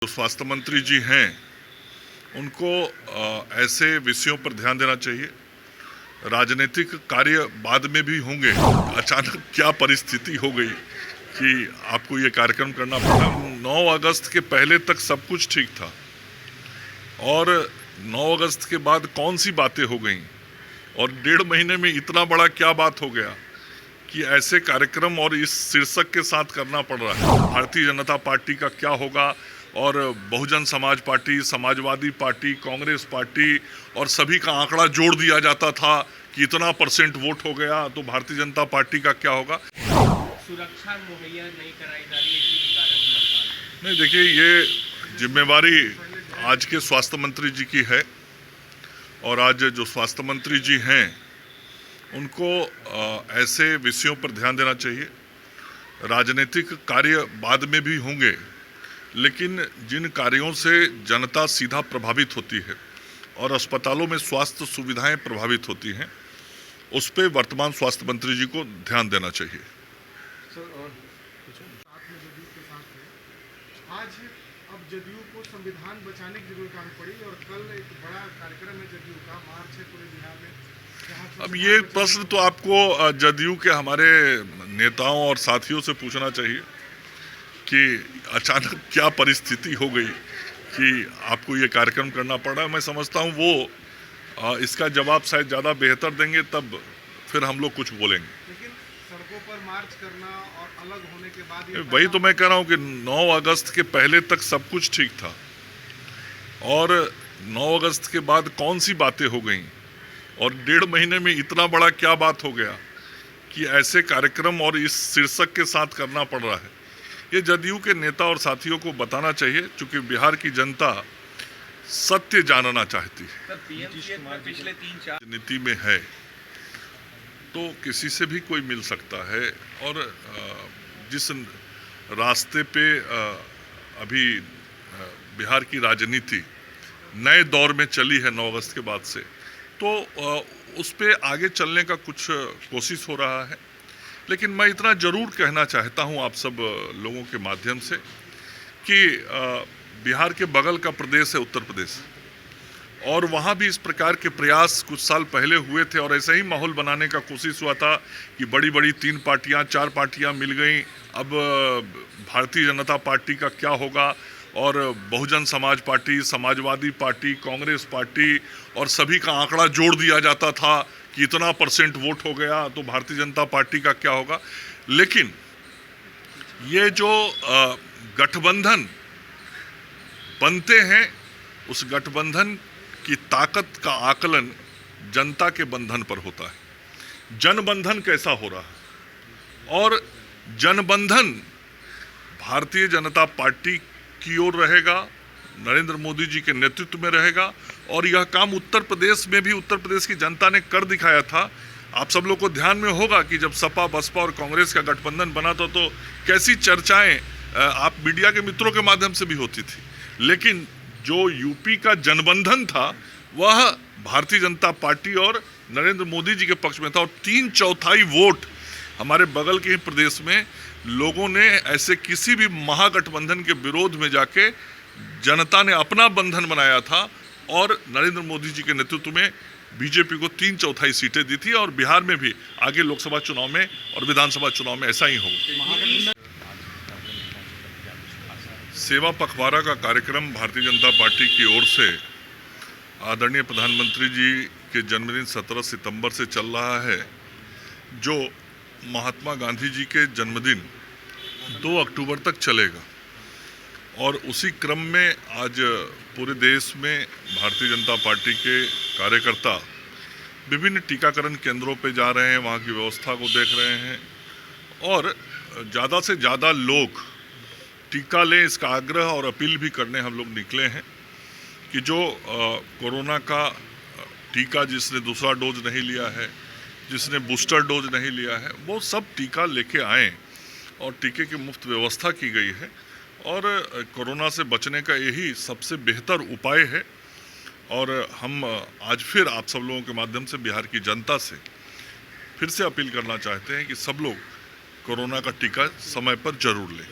जो स्वास्थ्य मंत्री जी हैं उनको ऐसे विषयों पर ध्यान देना चाहिए। राजनीतिक कार्य बाद में भी होंगे। अचानक क्या परिस्थिति हो गई कि आपको ये कार्यक्रम करना पड़ा। 9 अगस्त के पहले तक सब कुछ ठीक था और 9 अगस्त के बाद कौन सी बातें हो गई और 1.5 महीने में इतना बड़ा क्या बात हो गया कि ऐसे कार्यक्रम और इस शीर्षक के साथ करना पड़ रहा है। भारतीय जनता पार्टी का क्या होगा और Bahujan Samaj party, Samajwadi party, Congress party और सभी का आंकड़ा जोड़ दिया जाता था कि इतना % वोट हो गया, तो भारतीय जनता पार्टी का क्या होगा। सुरक्षा मुहैया नहीं कराई जा रही है, इसी कारण नहीं, देखिए, ये जिम्मेवारी आज के स्वास्थ्य मंत्री जी की है और आज जो स्वास्थ्य मंत्री जी हैं उनको ऐसे विषयों पर ध्यान देना चाहिए। राजनीतिक कार्य बाद में भी होंगे, लेकिन जिन कार्यों से जनता सीधा प्रभावित होती है और अस्पतालों में स्वास्थ्य सुविधाएं प्रभावित होती हैं, उस पर वर्तमान स्वास्थ्य मंत्री जी को ध्यान देना चाहिए। आज अब जदयू को संविधान बचाने की जरूरत आनी पड़ी और कल एक बड़ा कार्यक्रम है जदयू का, मार्च है पूरे बिहार में। अब ये प्रश्न तो आपको जदयू के हमारे नेताओं और साथियों से पूछना चाहिए कि अचानक क्या परिस्थिति हो गई कि आपको ये कार्यक्रम करना पड़ा। मैं समझता हूँ वो इसका जवाब शायद ज़्यादा बेहतर देंगे, तब फिर हम लोग कुछ बोलेंगे। लेकिन सड़कों पर मार्च करना और अलग होने के बाद वही तो मैं कह रहा हूँ कि 9 अगस्त के पहले तक सब कुछ ठीक था और 9 अगस्त के बाद कौन सी बातें हो गई और 1.5 महीने में इतना बड़ा क्या बात हो गया कि ऐसे कार्यक्रम और इस शीर्षक के साथ करना पड़ रहा है। ये जदयू के नेता और साथियों को बताना चाहिए, क्योंकि बिहार की जनता सत्य जानना चाहती है। पिछले 3-4 नीति में है तो किसी से भी कोई मिल सकता है और जिस रास्ते पे अभी बिहार की राजनीति नए दौर में चली है 9 अगस्त के बाद से, तो उस पे आगे चलने का कुछ कोशिश हो रहा है। लेकिन मैं इतना ज़रूर कहना चाहता हूं आप सब लोगों के माध्यम से कि बिहार के बगल का प्रदेश है उत्तर प्रदेश, और वहाँ भी इस प्रकार के प्रयास कुछ साल पहले हुए थे और ऐसे ही माहौल बनाने का कोशिश हुआ था कि बड़ी बड़ी 3 पार्टियाँ 4 पार्टियाँ मिल गई। अब भारतीय जनता पार्टी का क्या होगा और Bahujan Samaj party, Samajwadi party, Congress party और सभी का आंकड़ा जोड़ दिया जाता था कि इतना % वोट हो गया, तो भारतीय जनता पार्टी का क्या होगा। लेकिन ये जो गठबंधन बनते हैं, उस गठबंधन की ताकत का आकलन जनता के बंधन पर होता है। जनबंधन कैसा हो रहा है और जनबंधन भारतीय जनता पार्टी की ओर रहेगा, नरेंद्र मोदी जी के नेतृत्व में रहेगा और यह काम उत्तर प्रदेश में भी उत्तर प्रदेश की जनता ने कर दिखाया था। आप सब लोग को ध्यान में होगा कि जब सपा, बसपा और कांग्रेस का गठबंधन बना था तो कैसी चर्चाएं आप मीडिया के मित्रों के माध्यम से भी होती थी। लेकिन जो यूपी का जनबंधन था वह भारतीय जनता पार्टी और नरेंद्र मोदी जी के पक्ष में था और 3/4 वोट हमारे बगल के ही प्रदेश में लोगों ने ऐसे किसी भी महागठबंधन के विरोध में जाके जनता ने अपना बंधन बनाया था और नरेंद्र मोदी जी के नेतृत्व में बीजेपी को 3/4 सीटें दी थी और बिहार में भी आगे लोकसभा चुनाव में और विधानसभा चुनाव में ऐसा ही होगा। सेवा पखवाड़ा का कार्यक्रम भारतीय जनता पार्टी की ओर से आदरणीय प्रधानमंत्री जी के जन्मदिन 17 सितंबर से चल रहा है, जो महात्मा गांधी जी के जन्मदिन 2 अक्टूबर तक चलेगा। और उसी क्रम में आज पूरे देश में भारतीय जनता पार्टी के कार्यकर्ता विभिन्न टीकाकरण केंद्रों पे जा रहे हैं, वहाँ की व्यवस्था को देख रहे हैं और ज़्यादा से ज़्यादा लोग टीका लें, इसका आग्रह और अपील भी करने हम लोग निकले हैं कि जो कोरोना का टीका जिसने दूसरा डोज नहीं लिया है, जिसने बूस्टर डोज नहीं लिया है, वो सब टीका लेके आएँ और टीके की मुफ्त व्यवस्था की गई है और कोरोना से बचने का यही सबसे बेहतर उपाय है। और हम आज फिर आप सब लोगों के माध्यम से बिहार की जनता से फिर से अपील करना चाहते हैं कि सब लोग कोरोना का टीका समय पर जरूर लें।